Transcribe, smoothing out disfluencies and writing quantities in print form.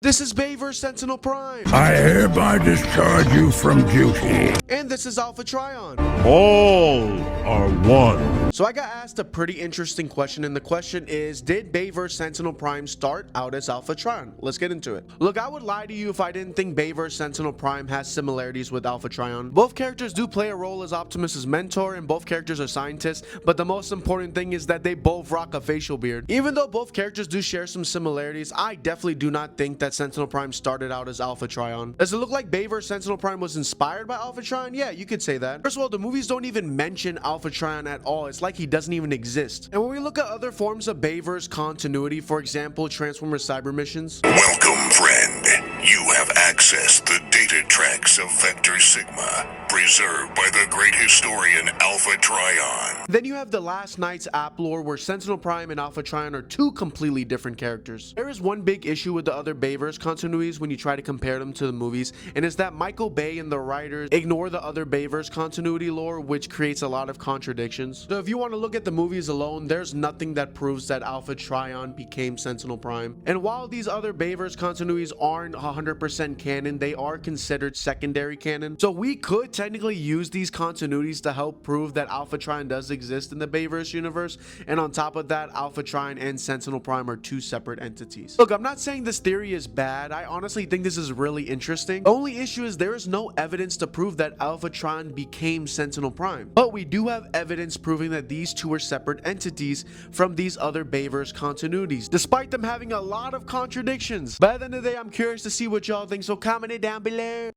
This is Bayverse Sentinel Prime. I hereby discharge you from duty. And this is Alpha Trion. All are one. So I got asked a pretty interesting question, and the question is, did Bayverse Sentinel Prime start out as Alpha Tron? Let's get into it. Look, I would lie to you if I didn't think Bayverse Sentinel Prime has similarities with Alpha Trion. Both characters do play a role as Optimus's mentor, and both characters are scientists, but the most important thing is that they both rock a facial beard. Even though both characters do share some similarities, I definitely do not think that Sentinel Prime started out as Alpha Trion. Does it look like Bayverse Sentinel Prime was inspired by Alpha Trion? Yeah, you could say that. First of all, the movies don't even mention Alpha Trion at all. It's like he doesn't even exist. And when we look at other forms of Bayverse continuity, for example, Transformers Cyber missions. Welcome, friend. You have accessed the data tracks of Vector Sigma, preserved by the great historian Alpha Trion. Then you have the Last Knight's app lore, where Sentinel Prime and Alpha Trion are two completely different characters. There is one big issue with the other Bayverse continuities when you try to compare them to the movies, and it's that Michael Bay and the writers ignore the other Bayverse continuity lore, which creates a lot of contradictions. So if you want to look at the movies alone, there's nothing that proves that Alpha Trion became Sentinel Prime. And while these other Bayverse continuities aren't 100% canon, they are considered secondary canon. So we could technically use these continuities to help prove that Alpha Trion does exist in the Bayverse universe, and on top of that, Alpha Trion and Sentinel Prime are two separate entities. Look, I'm not saying this theory is bad. I honestly think this is really interesting. The only issue is there is no evidence to prove that Alpha Trion became Sentinel Prime, but we do have evidence proving that these two are separate entities from these other Bayverse continuities, despite them having a lot of contradictions. But at the end of the day, I'm curious to see what y'all think, so comment it down below.